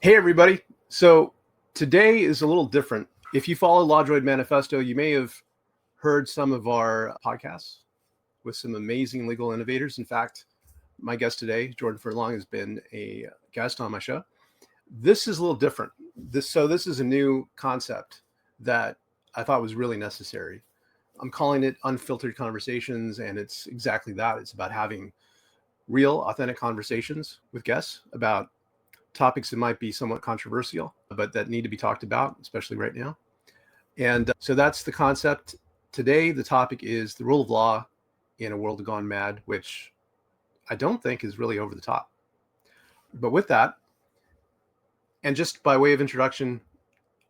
Hey, everybody. So today is a little different. If you follow LawDroid Manifesto, you may have heard some of our podcasts with some amazing legal innovators. In fact, my guest today, Jordan Furlong, has been a guest on my show. This is a little different. This is a new concept that I thought was really necessary. I'm calling it unfiltered conversations, and it's exactly that. It's about having real, authentic conversations with guests about topics that might be somewhat controversial, but that need to be talked about, especially right now. And so that's the concept. Today, the topic is the rule of law in a world gone mad, which I don't think is really over the top. But with that, and just by way of introduction,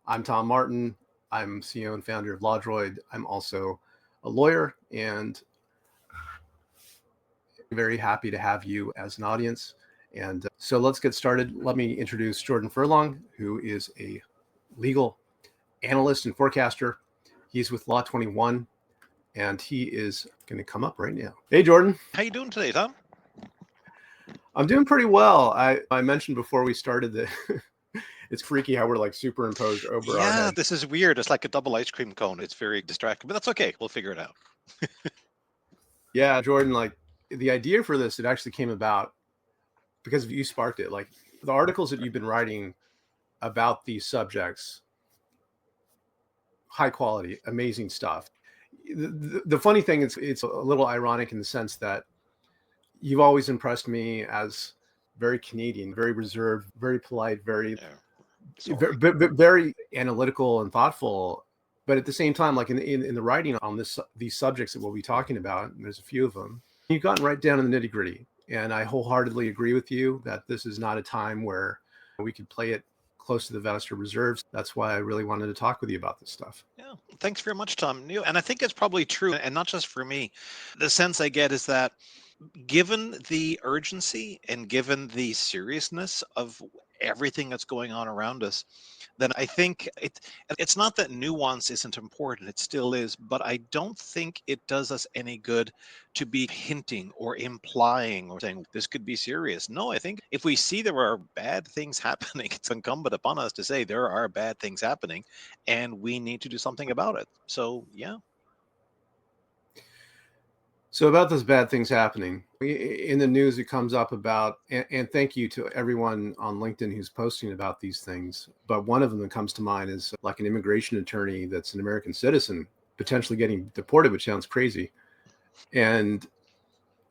I'm Tom Martin. I'm CEO and founder of LawDroid. I'm also a lawyer and very happy to have you as an audience. And so let's get started. Let me introduce Jordan Furlong, who is a legal analyst and forecaster. He's with Law 21, and he is going to come up right now. Hey, Jordan. How you doing today, Tom? I'm doing pretty well. I mentioned before we started that it's freaky how we're like superimposed over our Yeah, heads. this is weird. It's like a double ice cream cone. It's very distracting, but that's okay. We'll figure it out. Yeah, Jordan, like the idea for this, it actually came about because you sparked it. Like the articles that you've been writing about these subjects, high quality, amazing stuff. The funny thing is, it's a little ironic in the sense that you've always impressed me as very Canadian, very reserved, very polite, Yeah, very, sorry. very analytical and thoughtful. But at the same time, like in the writing on these subjects that we'll be talking about, and there's a few of them, you've gotten right down in the nitty gritty. And I wholeheartedly agree with you that this is not a time where we could play it close to the vest or reserves. That's why I really wanted to talk with you about this stuff. Yeah, thanks very much, Tom. And I think it's probably true, and not just for me. The sense I get is that given the urgency and given the seriousness of everything that's going on around us, then I think it's not that nuance isn't important, it still is, but I don't think it does us any good to be hinting or implying or saying this could be serious. No, I think if we see there are bad things happening, it's incumbent upon us to say there are bad things happening and we need to do something about it. So, yeah. So about those bad things happening in the news, it comes up about, and thank you to everyone on LinkedIn who's posting about these things. But one of them that comes to mind is like an immigration attorney that's an American citizen potentially getting deported, which sounds crazy, and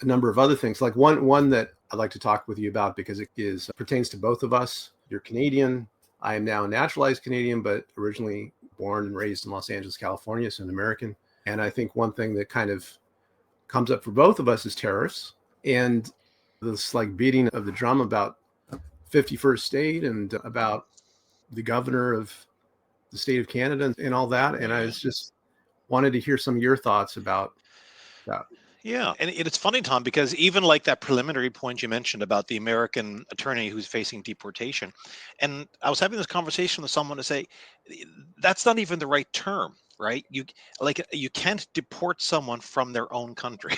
a number of other things. Like one that I'd like to talk with you about because it is pertains to both of us. You're Canadian. I am now a naturalized Canadian, but originally born and raised in Los Angeles, California, so an American. And I think one thing that kind of comes up for both of us is tariffs and this like beating of the drum about 51st state and about the governor of the state of Canada and all that. And I Yeah. was just wanted to hear some of your thoughts about that. Yeah, and it's funny, Tom, because even like that preliminary point you mentioned about the American attorney who's facing deportation, and I was having this conversation with someone to say that's not even the right term, right? You can't deport someone from their own country.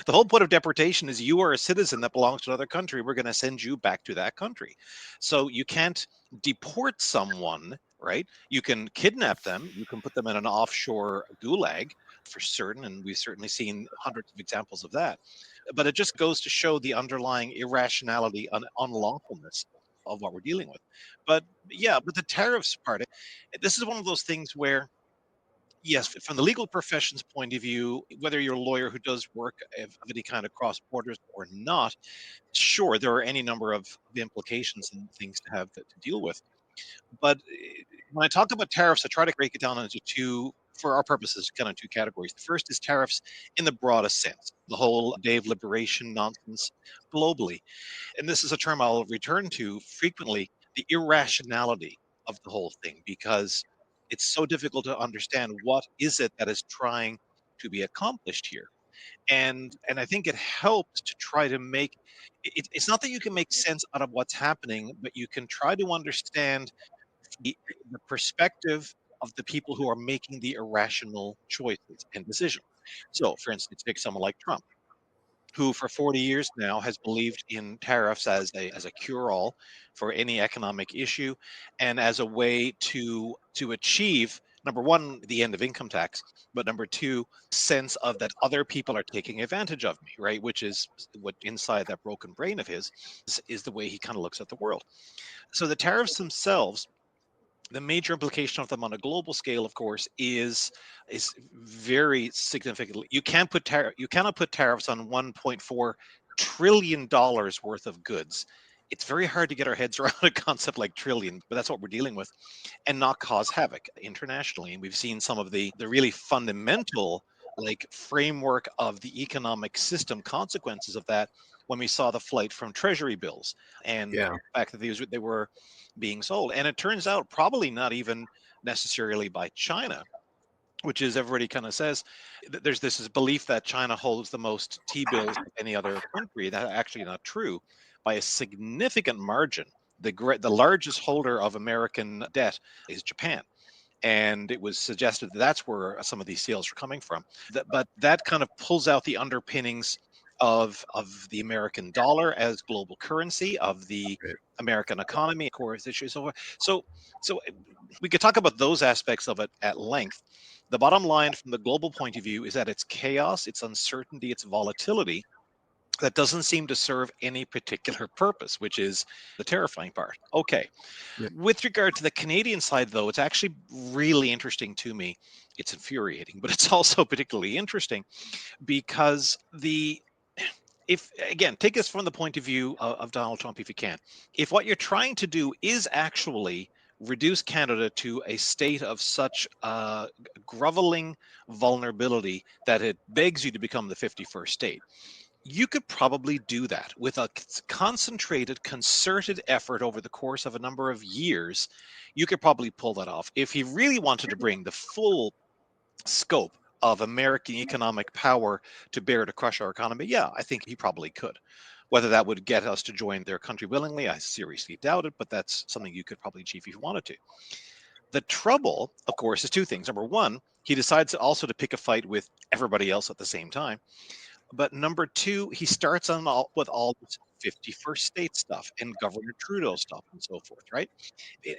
The whole point of deportation is you are a citizen that belongs to another country. We're going to send you back to that country, so you can't deport someone. Right? You can kidnap them. You can put them in an offshore gulag for certain, and we've certainly seen hundreds of examples of that. But it just goes to show the underlying irrationality and unlawfulness of what we're dealing with. But yeah, but the tariffs part, this is one of those things where, yes, from the legal profession's point of view, whether you're a lawyer who does work of any kind of cross borders or not, sure, there are any number of implications and things to have to deal with. But when I talk about tariffs, I try to break it down into two, for our purposes, kind of two categories. The first is tariffs in the broadest sense, the whole day of liberation nonsense globally. And this is a term I'll return to frequently, the irrationality of the whole thing, because it's so difficult to understand what is it that is trying to be accomplished here. And I think it helps to try to make it's not that you can make sense out of what's happening, but you can try to understand the perspective of the people who are making the irrational choices and decisions. So, for instance, take someone like Trump. who for 40 years now has believed in tariffs as a cure-all for any economic issue and as a way to achieve number one the end of income tax, but number two sense of that other people are taking advantage of me, right, which is what inside that broken brain of his is the way he kind of looks at the world. So the tariffs themselves, the major implication of them on a global scale, of course, is very significant. You cannot put tariffs on 1.4 trillion dollars worth of goods. It's very hard to get our heads around a concept like trillion, but that's what we're dealing with, and not cause havoc internationally. And we've seen some of the really fundamental like framework of the economic system consequences of that when we saw the flight from treasury bills and Yeah. the fact that they were being sold. And it turns out probably not even necessarily by China, which is everybody kind of says there's this belief that China holds the most T bills of any other country. That's actually not true by a significant margin. The largest holder of American debt is Japan. And it was suggested that that's where some of these sales are coming from. But that kind of pulls out the underpinnings of the American dollar as global currency, of the Right. American economy, of course, issues. So we could talk about those aspects of it at length. The bottom line from the global point of view is that it's chaos, it's uncertainty, it's volatility that doesn't seem to serve any particular purpose, which is the terrifying part. Okay. Yeah. With regard to the Canadian side, though, it's actually really interesting to me. It's infuriating, but it's also particularly interesting because if again, take this from the point of view of Donald Trump, if you can. If what you're trying to do is actually reduce Canada to a state of such groveling vulnerability that it begs you to become the 51st state, you could probably do that with a concentrated, concerted effort over the course of a number of years. You could probably pull that off. If he really wanted to bring the full scope of American economic power to bear to crush our economy, yeah, I think he probably could. Whether that would get us to join their country willingly, I seriously doubt it, but that's something you could probably achieve if you wanted to. The trouble, of course, is two things. Number one, he decides also to pick a fight with everybody else at the same time. But number two, he starts on with all this 51st state stuff and Governor Trudeau stuff and so forth, right?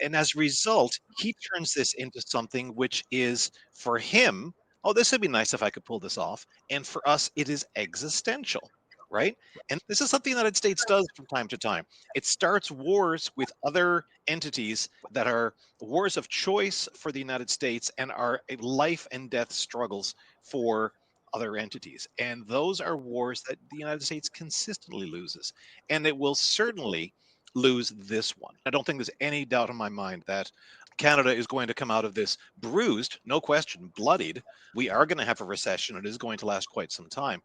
And as a result, he turns this into something which is for him, oh, this would be nice if I could pull this off. And for us, it is existential, right? And this is something the United States does from time to time. It starts wars with other entities that are wars of choice for the United States and are life and death struggles for other entities. And those are wars that the United States consistently loses. And it will certainly lose this one. I don't think there's any doubt in my mind that Canada is going to come out of this bruised, no question, bloodied. We are going to have a recession. It is going to last quite some time.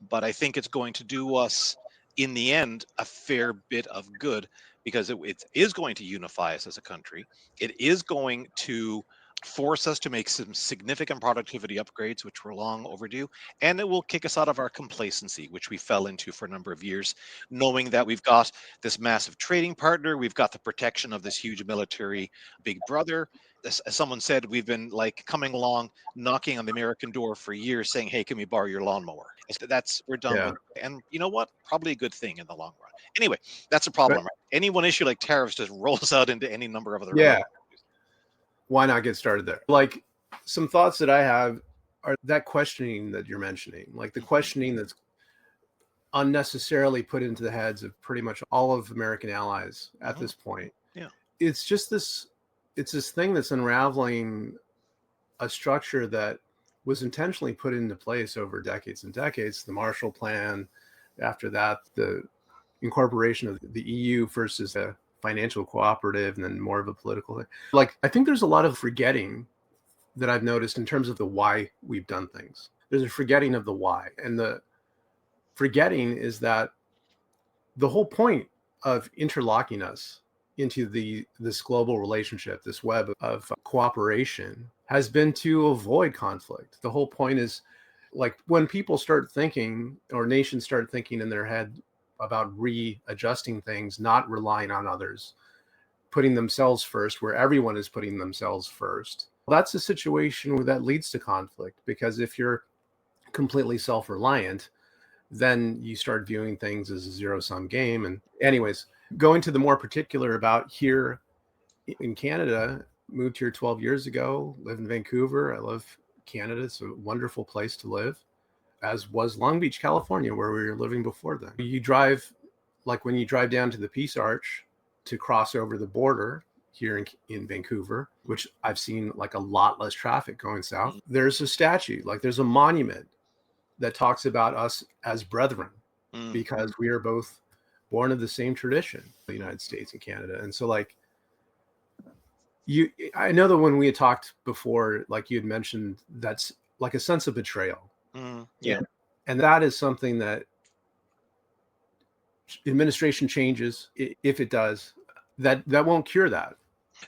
But I think it's going to do us, in the end, a fair bit of good because it is going to unify us as a country. It is going to force us to make some significant productivity upgrades, which were long overdue, and it will kick us out of our complacency, which we fell into for a number of years, knowing that we've got this massive trading partner, we've got the protection of this huge military big brother. As someone said, we've been like coming along, knocking on the American door for years, saying, "Hey, can we borrow your lawnmower?" That's we're done Yeah. with, and you know what? Probably a good thing in the long run. Anyway, that's a But problem, right? Any one issue like tariffs just rolls out into any number of other yeah, related. why not get started there? Like some thoughts that I have are that questioning that you're mentioning, like the questioning that's unnecessarily put into the heads of pretty much all of American allies at Mhm. this point. Yeah. It's just this it's this thing that's unraveling a structure that was intentionally put into place over decades and decades. The Marshall Plan, after that, the incorporation of the EU versus a financial cooperative, and then more of a political thing. Like, I think there's a lot of forgetting that I've noticed in terms of the why we've done things. There's a forgetting of the why. And the forgetting is that the whole point of interlocking us into this global relationship, this web of cooperation, has been to avoid conflict. The whole point is, like, when people start thinking, or nations start thinking in their head about readjusting things, not relying on others, putting themselves first, where everyone is putting themselves first, that's a situation where that leads to conflict. Because if you're completely self-reliant, then you start viewing things as a zero-sum game. And anyways, going to the more particular about here in Canada, moved here 12 years ago, live in Vancouver. I love Canada. It's a wonderful place to live, as was Long Beach, California, where we were living before then. You drive, like when you drive down to the Peace Arch to cross over the border here in Vancouver, which I've seen like a lot less traffic going south, there's a statue, like there's a monument that talks about us as brethren because we are both born of the same tradition, the United States and Canada. And so like, I know that when we had talked before, like you had mentioned, that's like a sense of betrayal. Yeah. And that is something that administration changes, if it does, that won't cure that.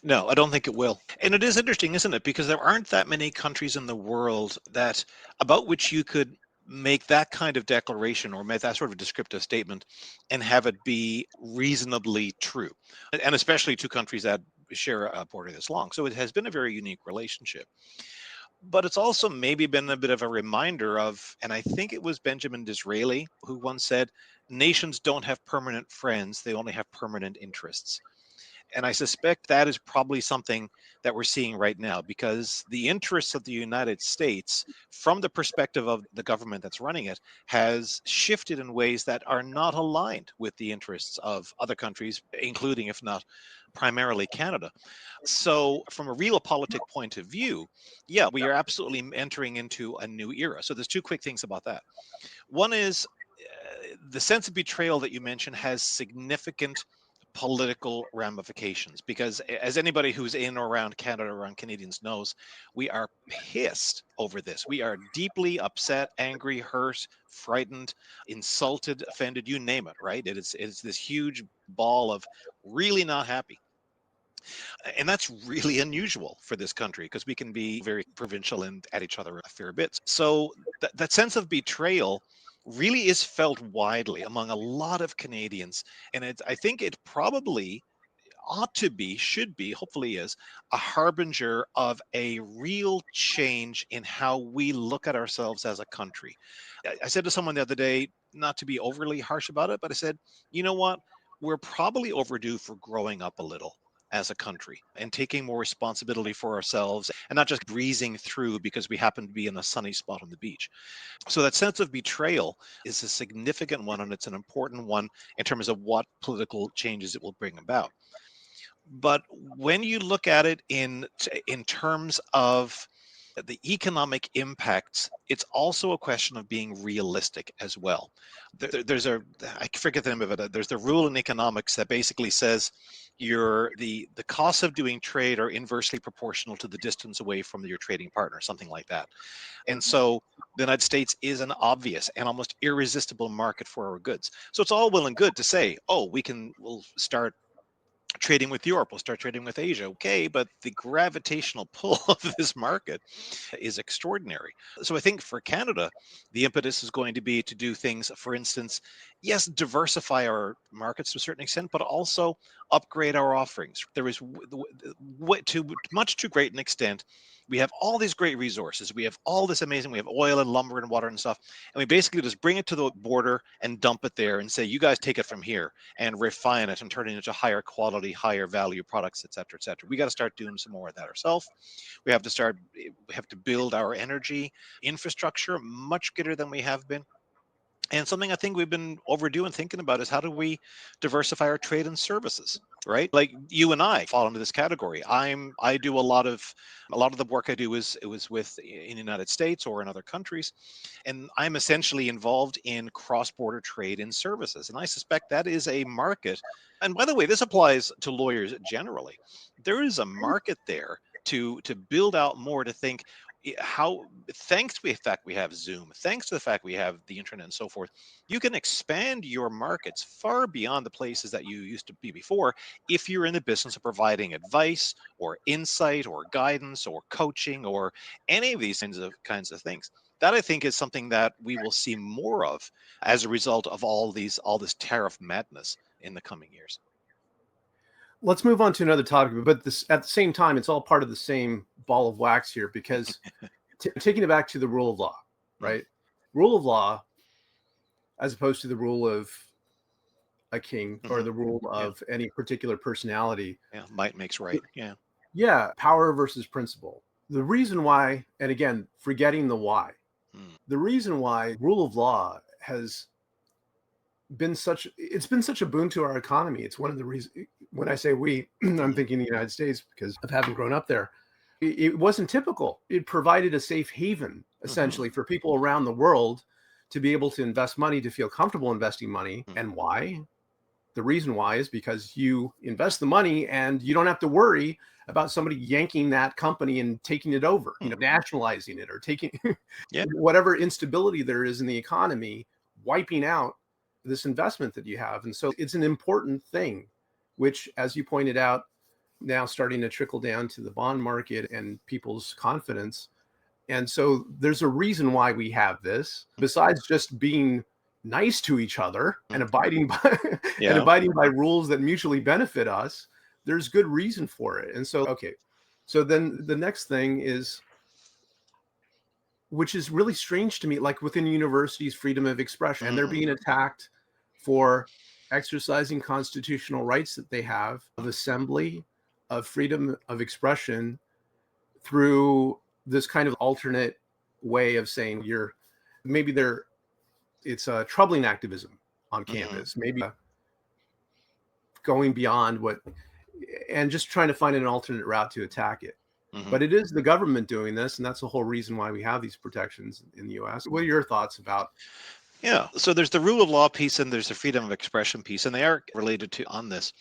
No, I don't think it will. And it is interesting, isn't it? Because there aren't that many countries in the world that about which you could make that kind of declaration or make that sort of descriptive statement and have it be reasonably true. And especially two countries that share a border this long. So it has been a very unique relationship. But it's also maybe been a bit of a reminder of, and I think it was Benjamin Disraeli who once said, nations don't have permanent friends, they only have permanent interests. And I suspect that is probably something that we're seeing right now because the interests of the United States, from the perspective of the government that's running it, has shifted in ways that are not aligned with the interests of other countries, including, if not primarily, Canada. So, from a realpolitik point of view, yeah, we are absolutely entering into a new era. So, there's two quick things about that. One is the sense of betrayal that you mentioned has significant political ramifications because as anybody who's in or around Canada, around Canadians knows, we are pissed over this. We are deeply upset, angry, hurt, frightened, insulted, offended, you name it, right? It's this huge ball of really not happy. And that's really unusual for this country because we can be very provincial and at each other a fair bit. So that sense of betrayal really is felt widely among a lot of Canadians. And I think it probably ought to be, should be, hopefully is, a harbinger of a real change in how we look at ourselves as a country. I said to someone the other day, not to be overly harsh about it, but I said, you know what? We're probably overdue for growing up a little as a country and taking more responsibility for ourselves and not just breezing through because we happen to be in a sunny spot on the beach. So that sense of betrayal is a significant one and it's an important one in terms of what political changes it will bring about. But when you look at it in terms of the economic impacts, it's also a question of being realistic as well. There's I forget the name of it. There's the rule in economics that basically says the costs of doing trade are inversely proportional to the distance away from your trading partner, something like that. And so the United States is an obvious and almost irresistible market for our goods. So it's all well and good to say, oh, we'll start trading with Europe, we'll start trading with Asia. Okay, but the gravitational pull of this market is extraordinary. So I think for Canada, the impetus is going to be to do things, for instance, yes, diversify our markets to a certain extent, but also upgrade our offerings. There is to much too great an extent. We have all these great resources. We have all this amazing, we have oil and lumber and water and stuff. And we basically just bring it to the border and dump it there and say, you guys take it from here and refine it and turn it into higher quality, higher value products, et cetera, et cetera. We got to start doing some more of that ourselves. We have to build our energy infrastructure much greater than we have been. And something I think we've been overdue and thinking about is how do we diversify our trade and services, right? Like you and I fall into this category. I do a lot of the work I do is in the United States or in other countries, and I'm essentially involved in cross-border trade and services. And I suspect that is a market. And by the way, this applies to lawyers generally. There is a market there to build out more, to think how, thanks to the fact we have Zoom, thanks to the fact we have the internet and so forth, you can expand your markets far beyond the places that you used to be before if you're in the business of providing advice or insight or guidance or coaching or any of these kinds of things. That I think is something that we will see more of as a result of all this tariff madness in the coming years. Let's move on to another topic, but this at the same time, it's all part of the same ball of wax here because taking it back to the rule of law, right? Rule of law, as opposed to the rule of a king or Hmm. the rule Yeah. of any particular personality. Yeah. Might makes right. Yeah. Yeah, power versus principle. The reason why, and again, forgetting the why, Mm. the reason why rule of law has it's been such a boon to our economy. It's one of the reasons when I say we, I'm Hmm. thinking the United States because of having grown up there. It wasn't typical. It provided a safe haven Hmm. essentially for people around the world to be able to invest money, to feel comfortable investing money. And why? The reason why is because you invest the money and you don't have to worry about somebody yanking that company and taking it over, nationalizing it or taking Yeah. whatever instability there is in the economy, wiping out this investment that you have. And so it's an important thing, which, as you pointed out, now starting to trickle down to the bond market and people's confidence. And so there's a reason why we have this, besides just being nice to each other and abiding by and Yeah. abiding by rules that mutually benefit us. There's good reason for it. And so, okay. So then the next thing is, which is really strange to me, like within universities, freedom of expression, and they're Hmm. being attacked for exercising constitutional rights that they have of assembly, of freedom of expression through this kind of alternate way of saying you're maybe they're it's a troubling activism on Hmm. campus, maybe going beyond what and just trying to find an alternate route to attack it. Hmm. But it is the government doing this, and that's the whole reason why we have these protections in the US. What are your thoughts about? Yeah. So there's the rule of law piece and there's the freedom of expression piece, and they are related to on this.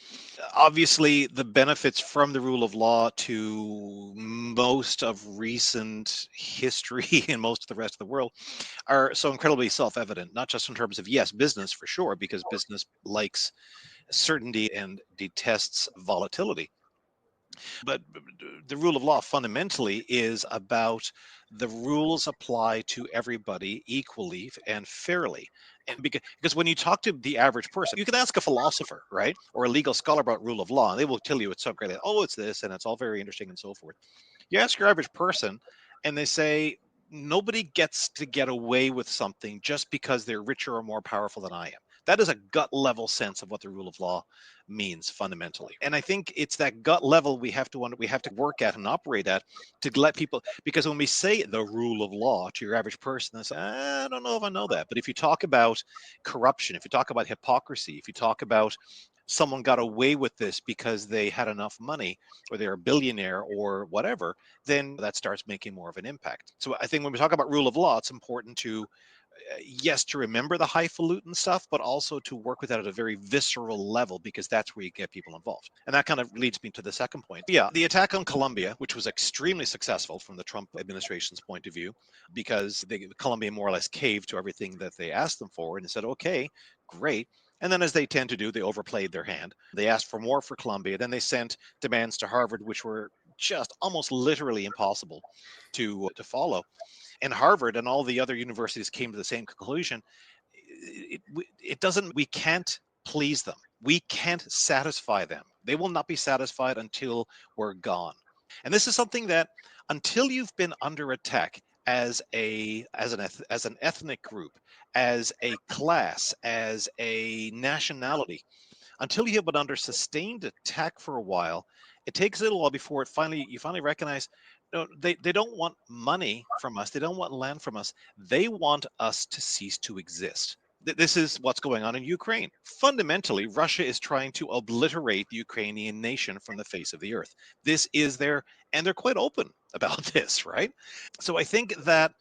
Obviously, the benefits from the rule of law to most of recent history and most of the rest of the world are so incredibly self-evident, not just in terms of, yes, business for sure, because business likes certainty and detests volatility. But the rule of law fundamentally is about the rules apply to everybody equally and fairly. And because when you talk to the average person, you can ask a philosopher, right, or a legal scholar about rule of law, and they will tell you it's so great. Oh, it's this, and it's all very interesting and so forth. You ask your average person, and they say nobody gets to get away with something just because they're richer or more powerful than I am. That is a gut level sense of what the rule of law means fundamentally. And I think it's that gut level we have to work at and operate at to let people, because when we say the rule of law to your average person, they say, I don't know if I know that. But if you talk about corruption, if you talk about hypocrisy, if you talk about someone got away with this because they had enough money or they're a billionaire or whatever, then that starts making more of an impact. So I think when we talk about rule of law, it's important to yes, to remember the highfalutin stuff, but also to work with that at a very visceral level because that's where you get people involved. And that kind of leads me to the second point. Yeah, the attack on Colombia, which was extremely successful from the Trump administration's point of view, because Colombia more or less caved to everything that they asked them for and said, okay, great. And then, as they tend to do, they overplayed their hand. They asked for more for Colombia. Then they sent demands to Harvard, which were just almost literally impossible to follow. And Harvard and all the other universities came to the same conclusion. It doesn't, we can't please them. We can't satisfy them. They will not be satisfied until we're gone. And this is something that until you've been under attack as an ethnic group, as a class, as a nationality, until you have been under sustained attack for a while, it takes a little while before you finally recognize, no, they don't want money from us. They don't want land from us. They want us to cease to exist. This is what's going on in Ukraine. Fundamentally, Russia is trying to obliterate the Ukrainian nation from the face of the earth. This is and they're quite open about this, right? So I think that,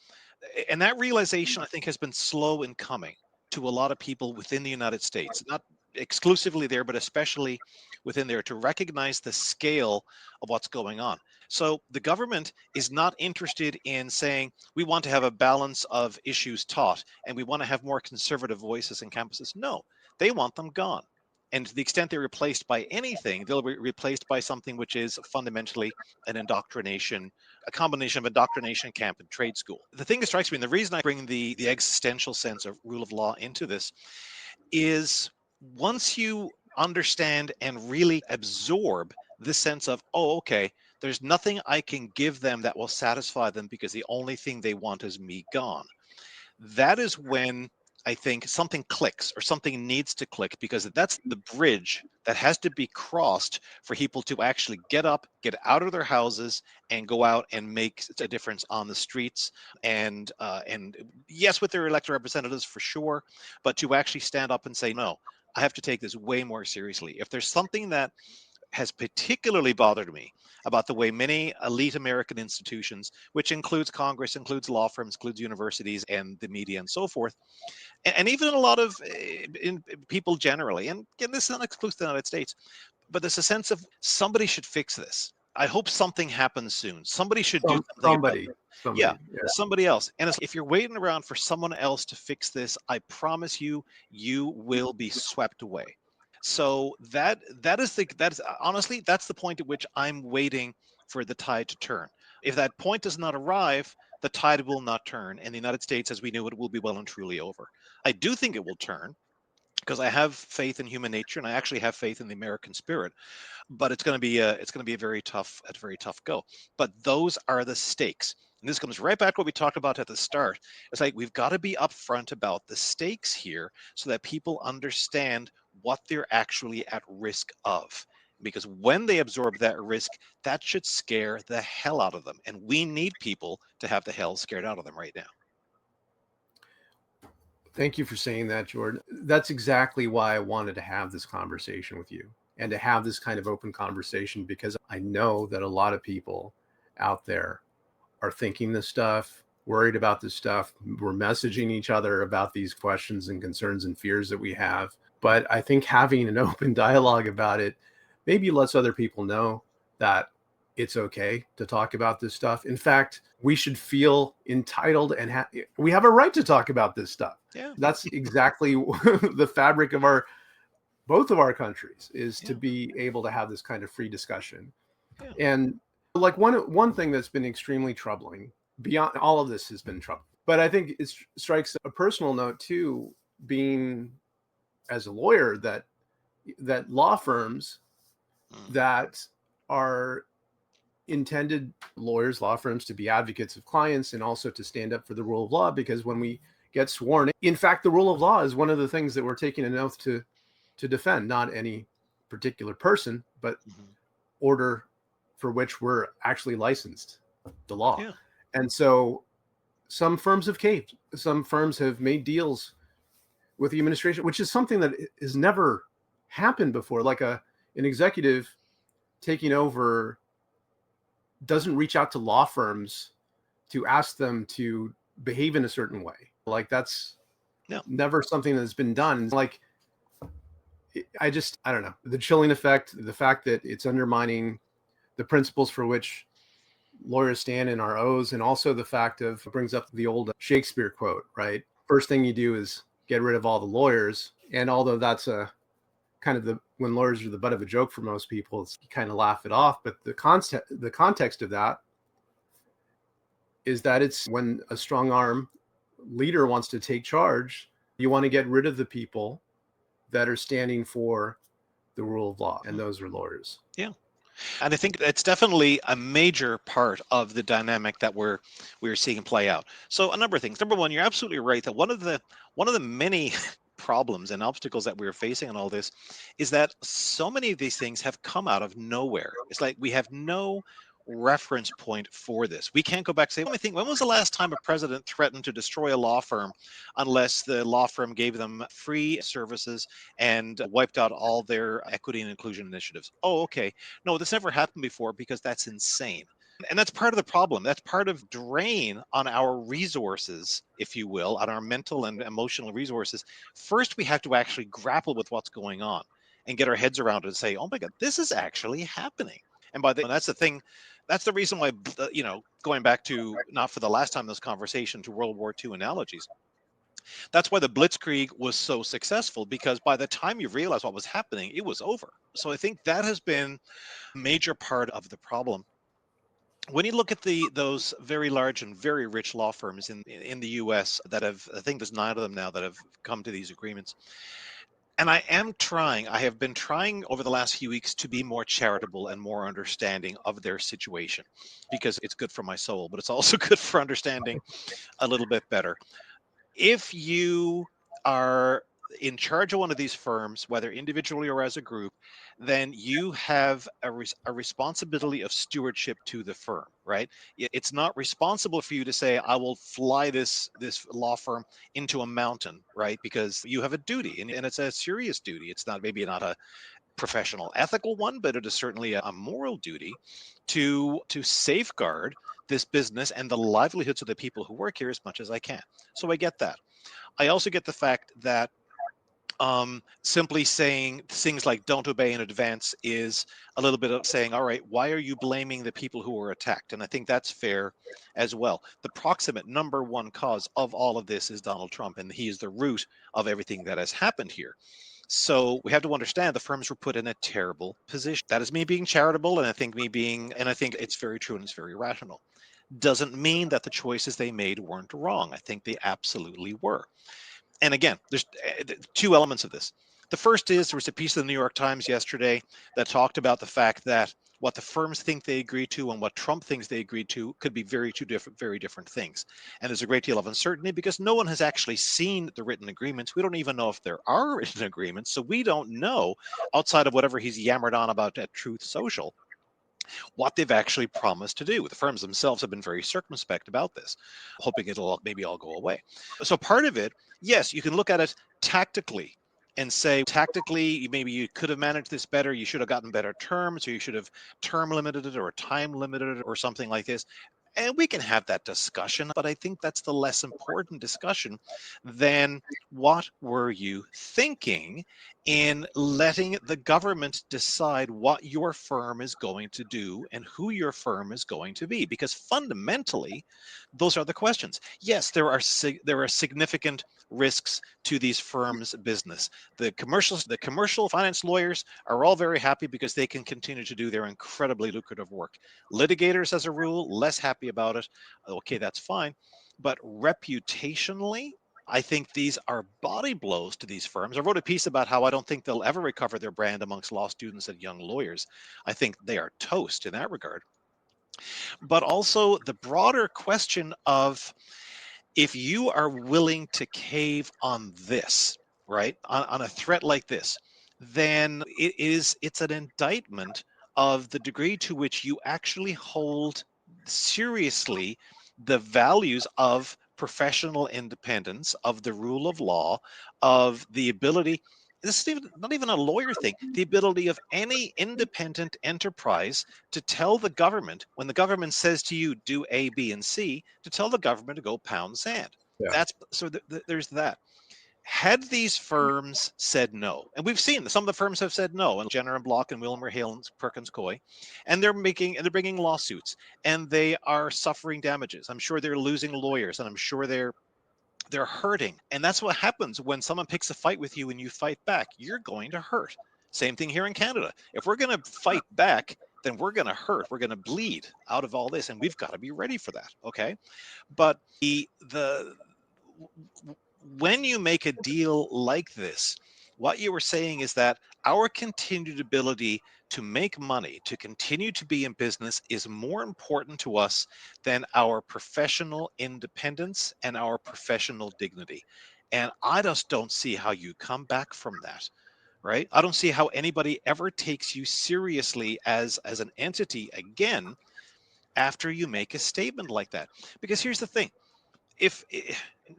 and that realization I think has been slow in coming to a lot of people within the United States, not exclusively there, but especially within there, to recognize the scale of what's going on. So the government is not interested in saying we want to have a balance of issues taught and we want to have more conservative voices in campuses. No, they want them gone. And to the extent they're replaced by anything, they'll be replaced by something which is fundamentally an indoctrination, a combination of indoctrination camp and trade school. The thing that strikes me, and the reason I bring the existential sense of rule of law into this, is once you understand and really absorb the sense of, oh, okay, there's nothing I can give them that will satisfy them because the only thing they want is me gone. That is when I think something clicks or something needs to click, because that's the bridge that has to be crossed for people to actually get up, get out of their houses, and go out and make a difference on the streets. And yes, with their elected representatives for sure, but to actually stand up and say, no, I have to take this way more seriously. If there's something that has particularly bothered me about the way many elite American institutions, which includes Congress, includes law firms, includes universities and the media and so forth, and even a lot of people generally, and again, this is not exclusive to the United States, but there's a sense of somebody should fix this. I hope something happens soon. Somebody should do something about Somebody, it. Yeah, somebody. Yeah. somebody else. And if you're waiting around for someone else to fix this, I promise you, you will be swept away. So that is honestly, that's the point at which I'm waiting for the tide to turn. If that point does not arrive, the tide will not turn, and the United States, as we knew it, will be well and truly over. I do think it will turn because I have faith in human nature, and I actually have faith in the American spirit. But it's going to be a very tough go. But those are the stakes. And this comes right back to what we talked about at the start. It's like we've got to be upfront about the stakes here so that people understand what they're actually at risk of. Because when they absorb that risk, that should scare the hell out of them. And we need people to have the hell scared out of them right now. Thank you for saying that, Jordan. That's exactly why I wanted to have this conversation with you and to have this kind of open conversation, because I know that a lot of people out there are thinking this stuff, worried about this stuff. We're messaging each other about these questions and concerns and fears that we have. But I think having an open dialogue about it maybe lets other people know that it's okay to talk about this stuff. In fact, we should feel entitled and we have a right to talk about this stuff. Yeah. That's exactly the fabric of our both of our countries, is to Yeah. be able to have this kind of free discussion. Yeah. And like one thing that's been extremely troubling beyond all of this has been trouble, but I think it strikes a personal note too, being as a lawyer, that law firms Mm. that are intended law firms to be advocates of clients and also to stand up for the rule of law, because when we get sworn in fact, the rule of law is one of the things that we're taking an oath to defend, not any particular person, but Mhm. order for which we're actually licensed, the law. Yeah. And so some firms have caved. Some firms have made deals with the administration, which is something that has never happened before. Like an executive taking over doesn't reach out to law firms to ask them to behave in a certain way. Like that's No. never something that's been done. Like I don't know, the chilling effect, the fact that it's undermining the principles for which lawyers stand in our oaths, and also the fact of, brings up the old Shakespeare quote, right? First thing you do is get rid of all the lawyers. And although that's a kind of when lawyers are the butt of a joke for most people, you kind of laugh it off. But the context of that is that it's when a strong arm leader wants to take charge, you want to get rid of the people that are standing for the rule of law, and those are lawyers. Yeah. And I think it's definitely a major part of the dynamic that we're seeing play out. So a number of things. Number one, you're absolutely right that one of the many problems and obstacles that we're facing in all this is that so many of these things have come out of nowhere. It's like we have no reference point for this. We can't go back and say, let me think, when was the last time a president threatened to destroy a law firm unless the law firm gave them free services and wiped out all their equity and inclusion initiatives? Oh, okay. No, this never happened before, because that's insane. And that's part of the problem. That's part of drain on our resources, if you will, on our mental and emotional resources. First, we have to actually grapple with what's going on and get our heads around it and say, oh my God, this is actually happening. And that's the thing. That's the reason why, going back to, not for the last time in this conversation, to World War II analogies, that's why the Blitzkrieg was so successful, because by the time you realize what was happening, it was over. So I think that has been a major part of the problem. When you look at those very large and very rich law firms in the US that have, I think there's 9 of them now that have come to these agreements. And I have been trying over the last few weeks to be more charitable and more understanding of their situation, because it's good for my soul, but it's also good for understanding a little bit better. If you are in charge of one of these firms, whether individually or as a group, then you have a responsibility of stewardship to the firm, right? It's not responsible for you to say, I will fly this law firm into a mountain, right? Because you have a duty, and it's a serious duty. It's not, maybe not a professional ethical one, but it is certainly a moral duty to safeguard this business and the livelihoods of the people who work here as much as I can. So I get that. I also get the fact that simply saying things like don't obey in advance is a little bit of saying, all right, why are you blaming the people who were attacked? And I think that's fair as well. The proximate number one cause of all of this is Donald Trump, and he is the root of everything that has happened here. So we have to understand the firms were put in a terrible position. That is me being charitable, and I think it's very true and it's very rational. Doesn't mean that the choices they made weren't wrong. I think they absolutely were. And again, there's two elements of this. The first is there was a piece of the New York Times yesterday that talked about the fact that what the firms think they agreed to and what Trump thinks they agreed to could be very different things. And there's a great deal of uncertainty because no one has actually seen the written agreements. We don't even know if there are written agreements. So we don't know, outside of whatever he's yammered on about at Truth Social, what they've actually promised to do. The firms themselves have been very circumspect about this, hoping it'll maybe all go away. So part of it, yes, you can look at it tactically and say, tactically, maybe you could have managed this better. You should have gotten better terms, or you should have term limited it or time limited it or something like this. And we can have that discussion, but I think that's the less important discussion than what were you thinking in letting the government decide what your firm is going to do and who your firm is going to be, because fundamentally those are the questions. Yes, there are significant risks to these firms' business. The commercial finance lawyers are all very happy because they can continue to do their incredibly lucrative work. Litigators, as a rule, less happy about it. Okay, that's fine. But reputationally, I think these are body blows to these firms. I wrote a piece about how I don't think they'll ever recover their brand amongst law students and young lawyers. I think they are toast in that regard. But also the broader question of, if you are willing to cave on this, right, on a threat like this, then it's an indictment of the degree to which you actually hold seriously the values of professional independence, of the rule of law, of the ability. This is not even a lawyer thing. The ability of any independent enterprise to tell the government, when the government says to you, do A, B, and C, to tell the government to go pound sand. Yeah. That's so there's that. Had these firms said no, and we've seen some of the firms have said no, and Jenner and Block and Wilmer Hale and Perkins Coie, and they're bringing lawsuits, and they are suffering damages. I'm sure they're losing lawyers, and I'm sure they're hurting. And that's what happens when someone picks a fight with you and you fight back. You're going to hurt. Same thing here in Canada. If we're going to fight back, then we're going to hurt. We're going to bleed out of all this, and we've got to be ready for that. Okay, but the when you make a deal like this, what you were saying is that our continued ability to make money, to continue to be in business, is more important to us than our professional independence and our professional dignity. And I just don't see how you come back from that, right? I don't see how anybody ever takes you seriously as an entity again after you make a statement like that. Because here's the thing, if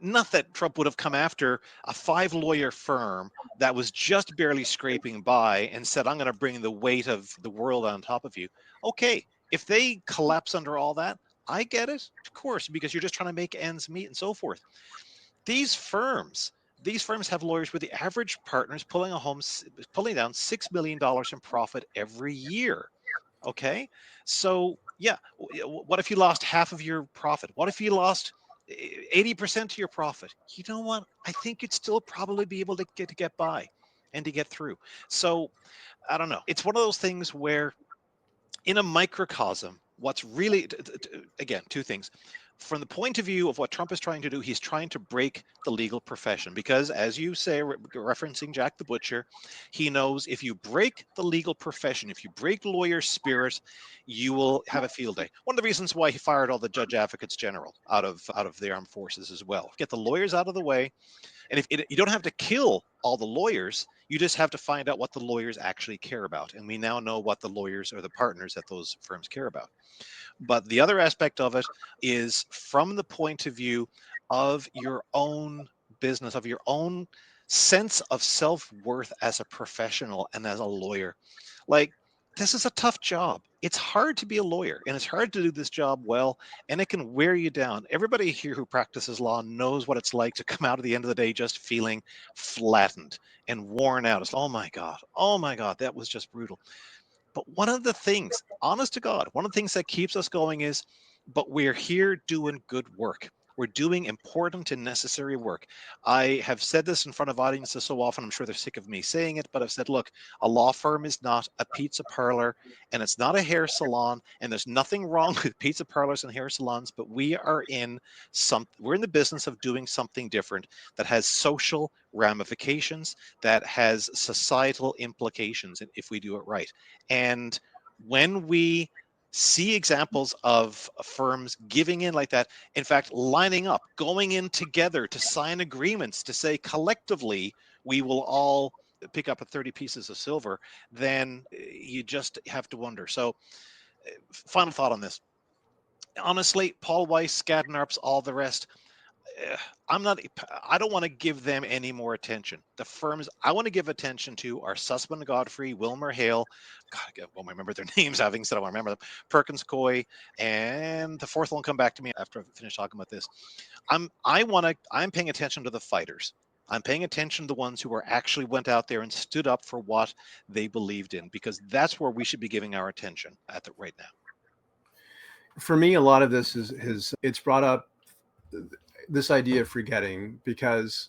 not that Trump would have come after a 5 lawyer firm that was just barely scraping by and said, I'm going to bring the weight of the world on top of you. Okay, if they collapse under all that, I get it, of course, because you're just trying to make ends meet and so forth. These firms, these firms have lawyers where the average partner is pulling down $6 million in profit every year. Okay. So, yeah, what if you lost half of your profit? What if you lost 80% of your profit? You know what? I think you'd still probably be able to get by and to get through. So, I don't know. It's one of those things where, in a microcosm, what's really, again, two things. From the point of view of what Trump is trying to do, he's trying to break the legal profession because, as you say, referencing Jack the Butcher, he knows if you break the legal profession, if you break lawyer spirit, you will have a field day. One of the reasons why he fired all the judge advocates general out of the armed forces as well. Get the lawyers out of the way, And you don't have to kill all the lawyers, you just have to find out what the lawyers actually care about. And we now know what the lawyers or the partners at those firms care about. But the other aspect of it is from the point of view of your own business, of your own sense of self-worth as a professional and as a lawyer. Like, this is a tough job. It's hard to be a lawyer, and it's hard to do this job well, and it can wear you down. Everybody here who practices law knows what it's like to come out at the end of the day just feeling flattened and worn out. It's, oh my God, that was just brutal. But one of the things, honest to God, one of the things that keeps us going is, but we're here doing good work. We're doing important and necessary work. I have said this in front of audiences so often, I'm sure they're sick of me saying it, but I've said, look, a law firm is not a pizza parlor and it's not a hair salon. And there's nothing wrong with pizza parlors and hair salons, but we're in the business of doing something different that has social ramifications, that has societal implications if we do it right. And when we see examples of firms giving in like that, in fact, lining up, going in together to sign agreements to say collectively, we will all pick up 30 pieces of silver, then you just have to wonder. So, final thought on this. Honestly, Paul Weiss, Skadden-Arps, all the rest, eh, I don't want to give them any more attention. The firms I want to give attention to are Sussman Godfrey, Wilmer Hale. God, I won't remember their names, having said I won't remember them. Perkins Coie, and the fourth one will come back to me after I finish talking about this. I'm paying attention to the fighters. I'm paying attention to the ones who actually went out there and stood up for what they believed in, because that's where we should be giving our attention right now. For me, a lot of this it's brought up this idea of forgetting, because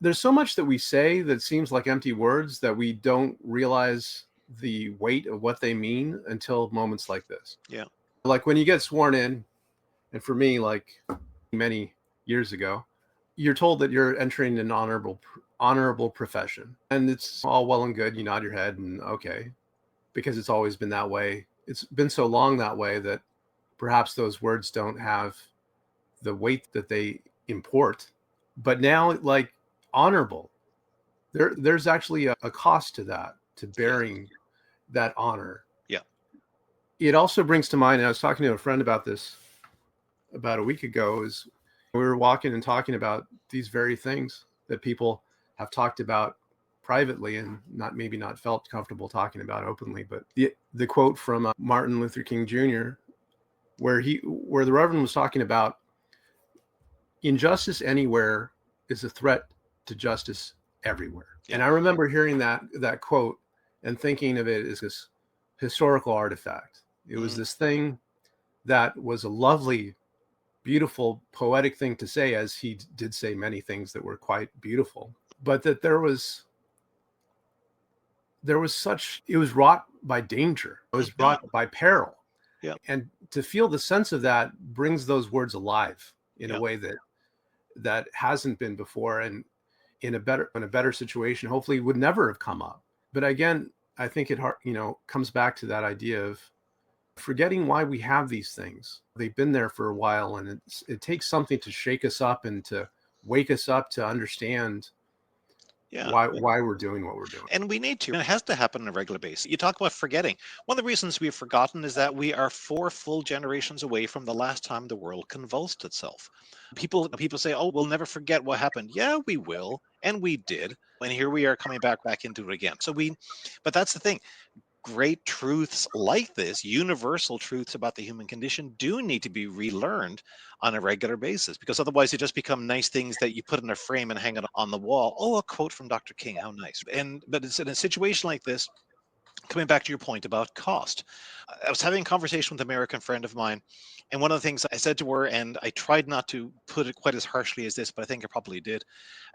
there's so much that we say that seems like empty words that we don't realize the weight of what they mean until moments like this. Yeah. Like when you get sworn in, and for me, like many years ago, you're told that you're entering an honorable profession, and it's all well and good. You nod your head and okay, because it's always been that way. It's been so long that way that perhaps those words don't have the weight that they import. But now, like honorable, there's actually a cost to that, to bearing that honor. Yeah. It also brings to mind, and I was talking to a friend about this about a week ago, is we were walking and talking about these very things that people have talked about privately and maybe not felt comfortable talking about openly. But the quote from Martin Luther King Jr., where the Reverend was talking about injustice anywhere is a threat to justice everywhere. Yeah. And I remember hearing that quote and thinking of it as this historical artifact. It was this thing that was a lovely, beautiful, poetic thing to say, as he did say many things that were quite beautiful, but that there was it was wrought by danger. It was wrought by peril. Yeah. And to feel the sense of that brings those words alive in a way that hasn't been before, and in a better situation, hopefully would never have come up. But again, I think it comes back to that idea of forgetting why we have these things. They've been there for a while, and it takes something to shake us up and to wake us up to understand why we're doing what we're doing. And we need to. And it has to happen on a regular basis. You talk about forgetting. One of the reasons we've forgotten is that we are 4 full generations away from the last time the world convulsed itself. People say, oh, we'll never forget what happened. Yeah, we will. And we did. And here we are coming back into it again. But that's the thing. Great truths like this, universal truths about the human condition, do need to be relearned on a regular basis, because otherwise they just become nice things that you put in a frame and hang it on the wall. Oh, a quote from Dr. King, how nice. But it's in a situation like this, coming back to your point about cost. I was having a conversation with an American friend of mine, and one of the things I said to her, and I tried not to put it quite as harshly as this, but I think I probably did.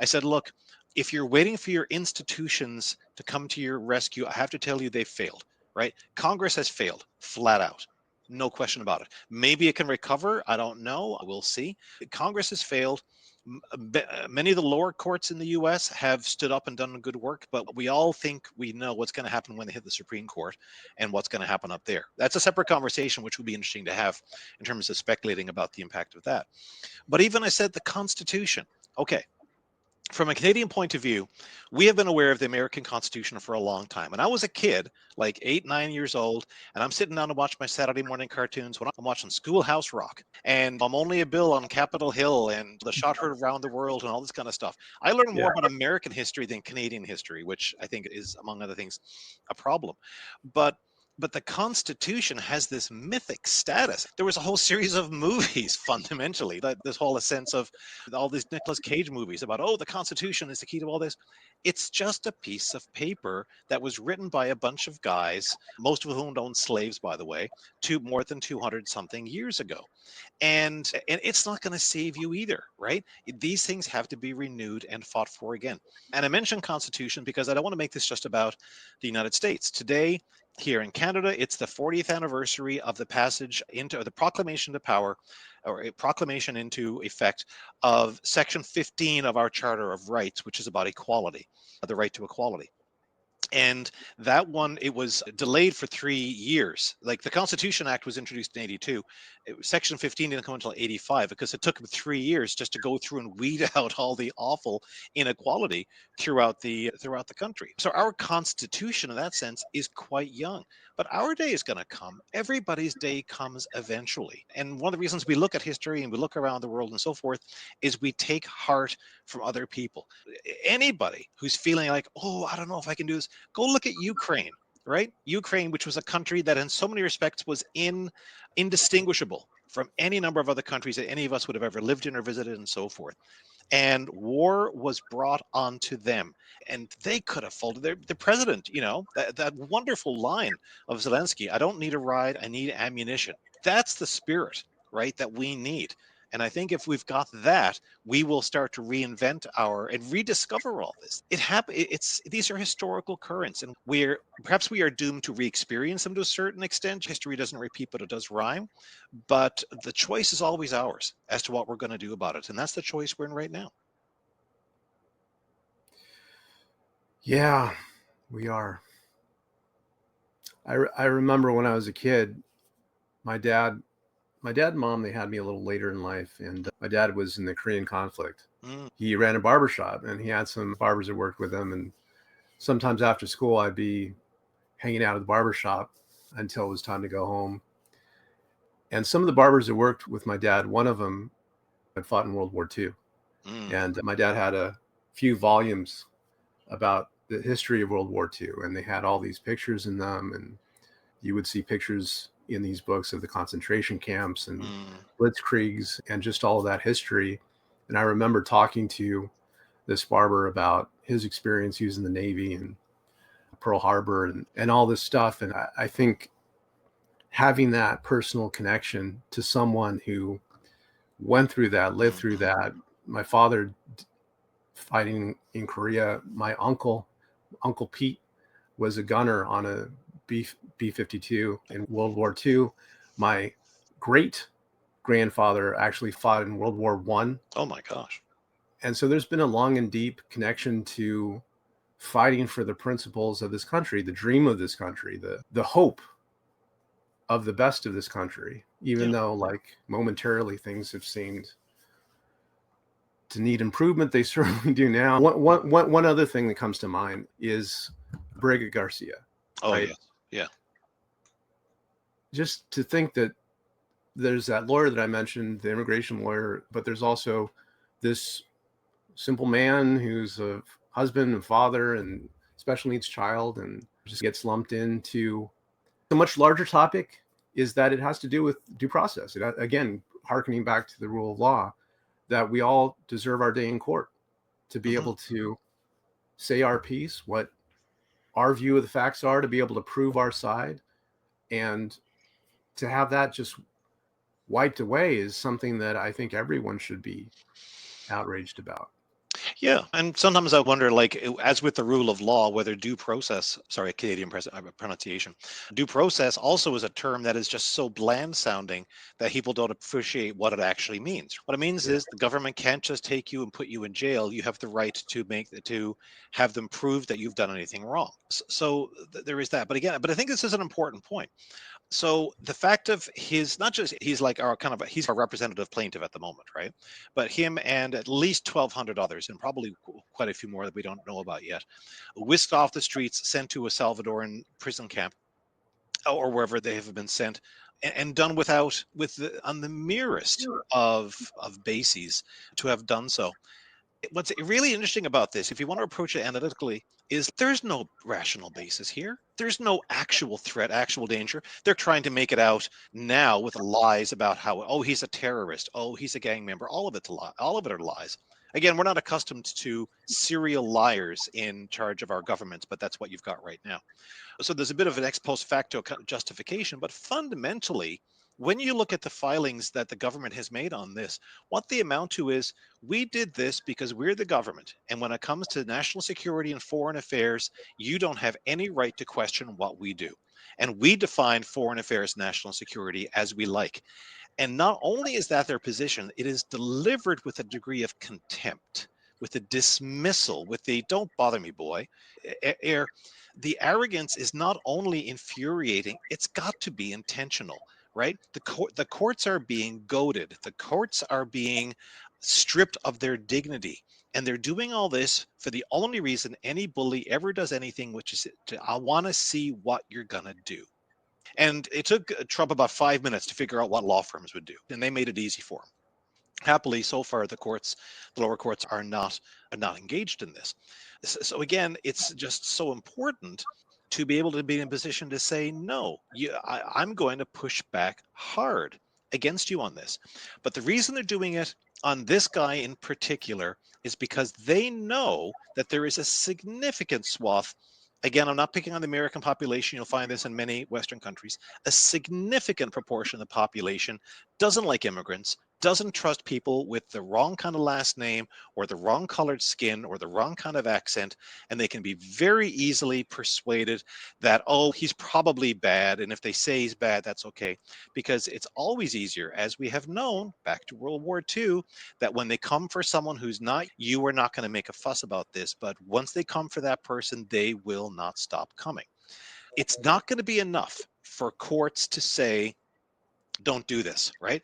I said, look, if you're waiting for your institutions to come to your rescue, I have to tell you they've failed, right? Congress has failed, flat out. No question about it. Maybe it can recover. I don't know. We'll see. Congress has failed. Many of the lower courts in the U.S. have stood up and done good work, but we all think we know what's going to happen when they hit the Supreme Court and what's going to happen up there. That's a separate conversation, which would be interesting to have in terms of speculating about the impact of that. But even I said the Constitution. Okay, from a Canadian point of view, we have been aware of the American Constitution for a long time. And I was a kid, like 8, 9 years old, and I'm sitting down to watch my Saturday morning cartoons when I'm watching Schoolhouse Rock, and I'm only a Bill on Capitol Hill, and the shot heard around the world, and all this kind of stuff. I learned Yeah. more about American history than Canadian history, which I think is, among other things, a problem. But the Constitution has this mythic status. There was a whole series of movies, fundamentally, that this whole sense of all these Nicolas Cage movies about, oh, the Constitution is the key to all this. It's just a piece of paper that was written by a bunch of guys, most of whom owned slaves, by the way, to more than 200 something years ago. And it's not going to save you either, right? These things have to be renewed and fought for again. And I mentioned Constitution because I don't want to make this just about the United States. Today, here in Canada, it's the 40th anniversary of the passage into, or the proclamation to power, or a proclamation into effect, of Section 15 of our Charter of Rights, which is about equality, the right to equality. And that one, it was delayed for 3 years. Like, the Constitution Act was introduced in 82. Section 15 didn't come until 85 because it took them 3 years just to go through and weed out all the awful inequality throughout the country. So our Constitution, in that sense, is quite young. But our day is going to come. Everybody's day comes eventually. And one of the reasons we look at history and we look around the world and so forth is we take heart from other people. Anybody who's feeling like, oh, I don't know if I can do this, go look at Ukraine, right? Ukraine, which was a country that in so many respects was indistinguishable from any number of other countries that any of us would have ever lived in or visited and so forth. And war was brought onto them, and they could have folded the president, that wonderful line of Zelensky, I don't need a ride, I need ammunition. That's the spirit, right, that we need. And I think if we've got that, we will start to reinvent and rediscover all this. It's these are historical currents, and we are doomed to re-experience them to a certain extent. History doesn't repeat, but it does rhyme. But the choice is always ours as to what we're going to do about it, and that's the choice we're in right now. Yeah, we are. I remember when I was a kid, my dad, and mom, they had me a little later in life, and my dad was in the Korean conflict. Mm. He ran a barber shop, and he had some barbers that worked with him. And sometimes after school, I'd be hanging out at the barber shop until it was time to go home. And some of the barbers that worked with my dad, one of them had fought in World War II. Mm. And my dad had a few volumes about the history of World War II, and they had all these pictures in them. And you would see pictures in these books of the concentration camps and blitzkriegs and just all of that history. And I remember talking to this barber about his experience using the Navy and Pearl Harbor and all this stuff. And I think having that personal connection to someone who went through that, lived through that. My father fighting in Korea, my Uncle Pete, was a gunner on a B-52 in World War II. My great grandfather actually fought in World War I. Oh my gosh. And so there's been a long and deep connection to fighting for the principles of this country, the dream of this country, the hope of the best of this country, even though, like, momentarily things have seemed to need improvement. They certainly do now. One other thing that comes to mind is Brigitte Garcia. Oh, right? Yeah. Just to think that there's that lawyer that I mentioned, the immigration lawyer, but there's also this simple man who's a husband and father and special needs child, and just gets lumped into a much larger topic, is that it has to do with due process. Again, hearkening back to the rule of law, that we all deserve our day in court to be able to say our piece, what our view of the facts are, to be able to prove our side. And to have that just wiped away is something that I think everyone should be outraged about. Yeah, and sometimes I wonder, like, as with the rule of law, whether Canadian pronunciation, due process also is a term that is just so bland sounding that people don't appreciate what it actually means. What it means is the government can't just take you and put you in jail. You have the right to have them prove that you've done anything wrong. So there is that. But I think this is an important point. So the fact of his, not just, he's like he's our representative plaintiff at the moment, right? But him and at least 1,200 others, and probably quite a few more that we don't know about yet, whisked off the streets, sent to a Salvadoran prison camp or wherever they have been sent, and done on the merest of bases to have done so. What's really interesting about this, if you want to approach it analytically, is there's no rational basis here. There's no actual threat, actual danger. They're trying to make it out now with lies about how, oh, he's a terrorist, oh, he's a gang member. All of it's a lie. All of it are lies. Again, we're not accustomed to serial liars in charge of our governments, but that's what you've got right now. So there's a bit of an ex post facto justification, but fundamentally, when you look at the filings that the government has made on this, what they amount to is we did this because we're the government. And when it comes to national security and foreign affairs, you don't have any right to question what we do. And we define foreign affairs, national security as we like. And not only is that their position, it is delivered with a degree of contempt, with a dismissal, with the don't bother me, boy. The arrogance is not only infuriating, it's got to be intentional, right? The courts are being goaded, the courts are being stripped of their dignity. And they're doing all this for the only reason any bully ever does anything, which is I want to see what you're going to do. And it took Trump about 5 minutes to figure out what law firms would do, and they made it easy for him. Happily, so far, the lower courts are not engaged in this. So again, it's just so important to be able to be in a position to say, no, I'm going to push back hard against you on this. But the reason they're doing it on this guy in particular is because they know that there is a significant swath. Again, I'm not picking on the American population. You'll find this in many Western countries. A significant proportion of the population doesn't like immigrants, doesn't trust people with the wrong kind of last name or the wrong colored skin or the wrong kind of accent. And they can be very easily persuaded that, oh, he's probably bad. And if they say he's bad, that's okay. Because it's always easier, as we have known back to World War II, that when they come for someone who's not, you are not going to make a fuss about this. But once they come for that person, they will not stop coming. It's not going to be enough for courts to say, don't do this, right?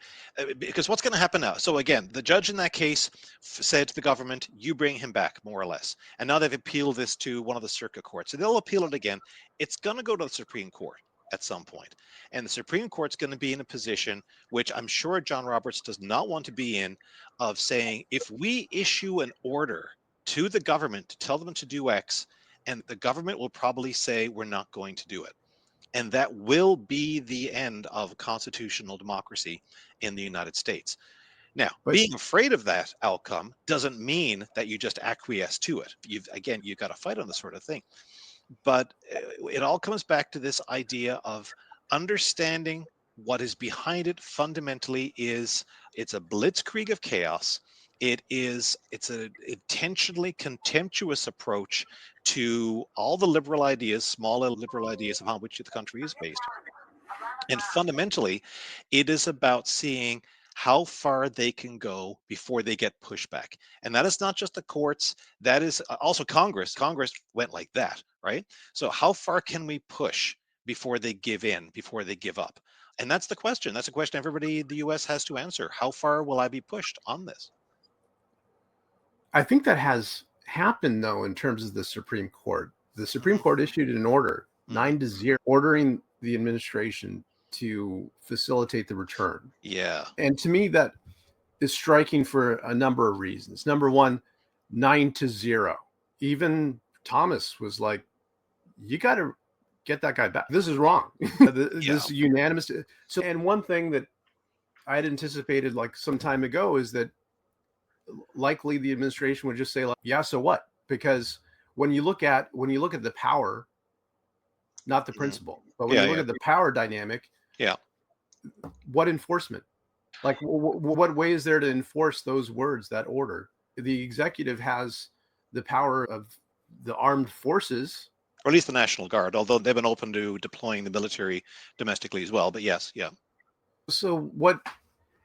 Because what's going to happen now? So again, the judge in that case said to the government, you bring him back, more or less. And now they've appealed this to one of the circuit courts. So they'll appeal it again. It's going to go to the Supreme Court at some point. And the Supreme Court's going to be in a position, which I'm sure John Roberts does not want to be in, of saying, if we issue an order to the government to tell them to do X, and the government will probably say, we're not going to do it. And that will be the end of constitutional democracy in the United States. Now, But being afraid of that outcome doesn't mean that you just acquiesce to it. You've got to fight on this sort of thing. But it all comes back to this idea of understanding what is behind it fundamentally is it's a blitzkrieg of chaos. It's an intentionally contemptuous approach to all the liberal ideas, small liberal ideas upon which the country is based. And fundamentally, it is about seeing how far they can go before they get pushback. And that is not just the courts, that is also Congress. Congress went like that, right? So, how far can we push before they give in, before they give up? And that's the question. That's a question everybody in the US has to answer. How far will I be pushed on this? I think that has happened, though, in terms of the Supreme Court. The Supreme Mhm, Court issued an order, mhm. 9-0, ordering the administration to facilitate the return. Yeah. And to me, that is striking for a number of reasons. Number one, 9-0. Even Thomas was like, you got to get that guy back. This is wrong. Yeah. This unanimous. So, and one thing that I had anticipated like some time ago is that likely the administration would just say like, yeah, so what? Because when you look at the power, not the Mhm. principle, but when Yeah. you look Yeah. at the power dynamic, Yeah. what enforcement? Like, what way is there to enforce those words, that order? The executive has the power of the armed forces. Or at least the National Guard, although they've been open to deploying the military domestically as well. But yes, yeah. So what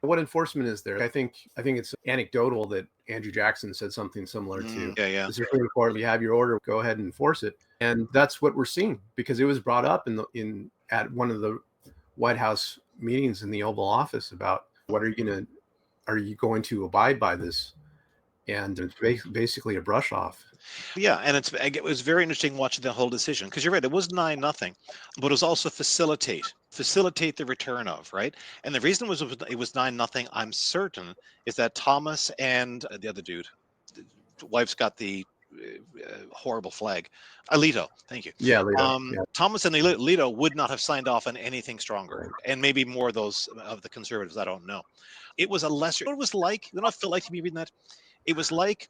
enforcement is there? I think it's anecdotal that Andrew Jackson said something similar to Yeah. Yeah. the Supreme Court. You have your order, go ahead and enforce it, and that's what we're seeing because it was brought up in at one of the White House meetings in the Oval Office about what are you going to abide by this? and it's basically a brush off. Yeah, and it was very interesting watching the whole decision because you're right. It was 9-0, but it was also facilitate the return of, right. And the reason it was 9-0. I'm certain is that Thomas and the other dude, the wife's got the horrible flag, Alito. Thank you. Yeah, Lito. Yeah, Thomas and Alito would not have signed off on anything stronger, right. and maybe more of those of the conservatives. I don't know. It was a lesser. What it was like. You know, I felt like to be reading that. It was like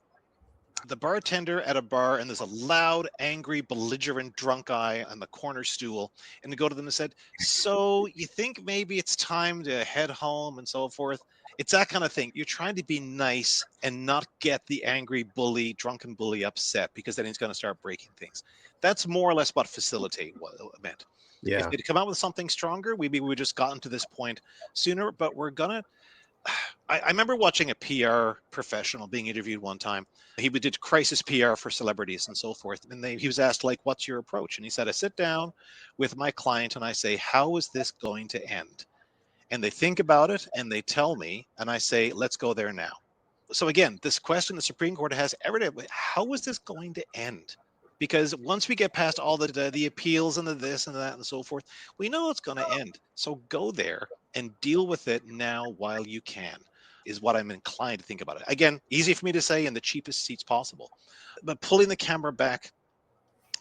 the bartender at a bar and there's a loud, angry, belligerent drunk guy on the corner stool, and to go to them and said, so you think maybe it's time to head home and so forth. It's that kind of thing. You're trying to be nice and not get the angry bully, drunken bully upset, because then he's going to start breaking things. That's more or less what facilitate what it meant. If Yeah. they'd come out with something stronger, we would just gotten to this point sooner. But we're gonna I remember watching a PR professional being interviewed one time. He did crisis PR for celebrities and so forth. And he was asked, like, what's your approach? And he said, I sit down with my client and I say, how is this going to end? And they think about it and they tell me, and I say, let's go there now. So again, this question the Supreme Court has every day: how is this going to end? Because once we get past all the appeals and the this and that and so forth, we know it's going to end. So go there and deal with it now while you can, is what I'm inclined to think about it. Again, easy for me to say in the cheapest seats possible, but pulling the camera back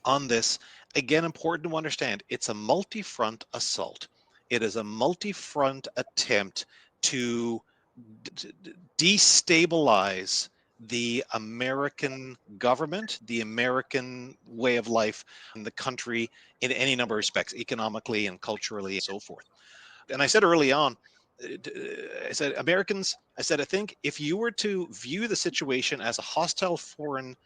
on this, again, important to understand, it's a multi-front assault. It is a multi-front attempt to destabilize the American government, the American way of life in the country in any number of respects, economically and culturally and so forth. And I said early on, I said, Americans, I said, I think if you were to view the situation as a hostile foreign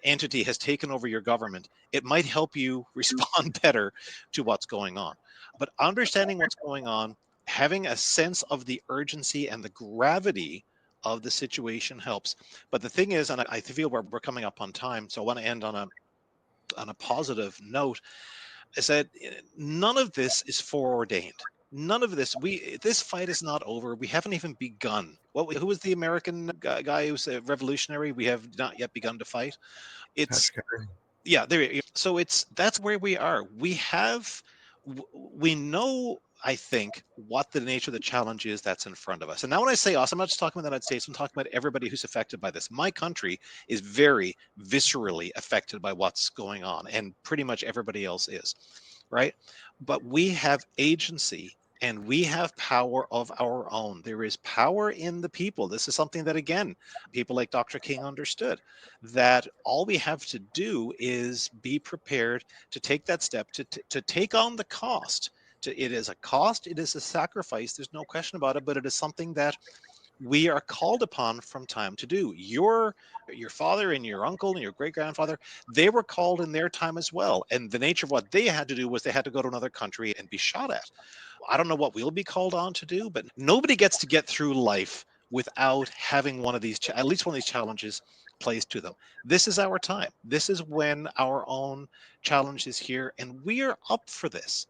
entity has taken over your government, it might help you respond better to what's going on. But understanding what's going on, having a sense of the urgency and the gravity of the situation helps. But the thing is, and I feel we're coming up on time, so I want to end on a positive note. I said none of this is foreordained. None of this fight is not over. We haven't even begun. Who was the American guy who's a revolutionary? We have not yet begun to fight. It's Patrick Henry. yeah, so that's where we are. We know, I think, what the nature of the challenge is that's in front of us. And now when I say us, I'm not just talking about the United States, I'm talking about everybody who's affected by this. My country is very viscerally affected by what's going on, and pretty much everybody else is, right? But we have agency and we have power of our own. There is power in the people. This is something that, again, people like Dr. King understood, that all we have to do is be prepared to take that step to take on the cost. It is a cost, it is a sacrifice, there's no question about it, but it is something that we are called upon from time to do. Your father and your uncle and your great grandfather, they were called in their time as well. And the nature of what they had to do was they had to go to another country and be shot at. I don't know what we'll be called on to do, but nobody gets to get through life without having one of these, at least one of these challenges placed to them. This is our time. This is when our own challenge is here, and we are up for this.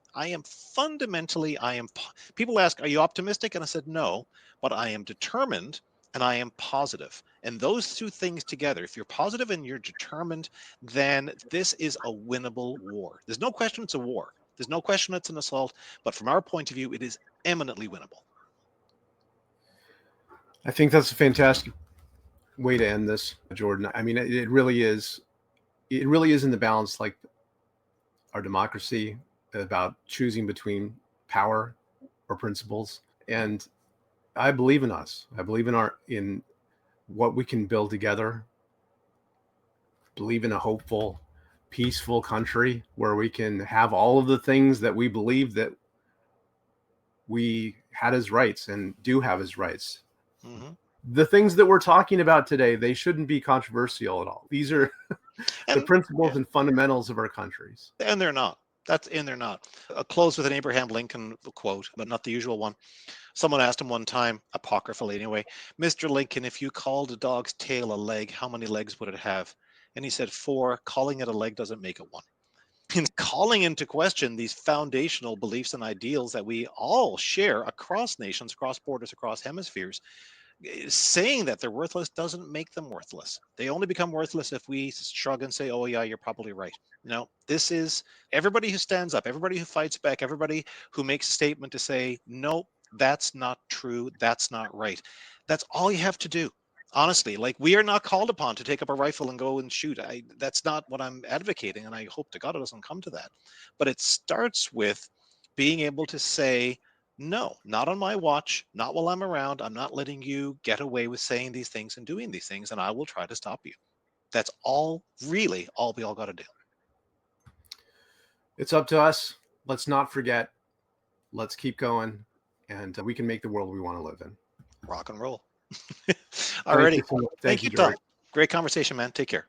People ask, are you optimistic? And I said, no, but I am determined and I am positive. And those two things together, if you're positive and you're determined, then this is a winnable war. There's no question it's a war. There's no question it's an assault, but from our point of view, it is eminently winnable. I think that's a fantastic way to end this, Jordan. I mean, it really is. It really is in the balance, like our democracy, about choosing between power or principles. And I believe in us. I believe in what we can build together. Believe in a hopeful, peaceful country where we can have all of the things that we believe that we had as rights and do have as rights. Mm-hmm. The things that we're talking about today, they shouldn't be controversial at all. These are the And principles yeah, and fundamentals of our countries. and they're not. They're not. I'll close with an Abraham Lincoln quote, but not the usual one. Someone asked him one time, apocryphally anyway, Mr. Lincoln, if you called a dog's tail a leg, how many legs would it have? And he said, four. Calling it a leg doesn't make it one. In calling into question these foundational beliefs and ideals that we all share across nations, across borders, across hemispheres, saying that they're worthless doesn't make them worthless. They only become worthless if we shrug and say, oh yeah, you're probably right. No, this is everybody who stands up, everybody who fights back, everybody who makes a statement to say, no, that's not true, that's not right. That's all you have to do. Honestly, like, we are not called upon to take up a rifle and go and shoot. That's not what I'm advocating, and I hope to God it doesn't come to that. But it starts with being able to say, no, not on my watch, not while I'm around. I'm not letting you get away with saying these things and doing these things, and I will try to stop you. That's all, really, all we all got to do. It's up to us. Let's not forget. Let's keep going, and we can make the world we want to live in. Rock and roll. Thank Alrighty. you, Thank you, George. Tom. Great conversation, man. Take care.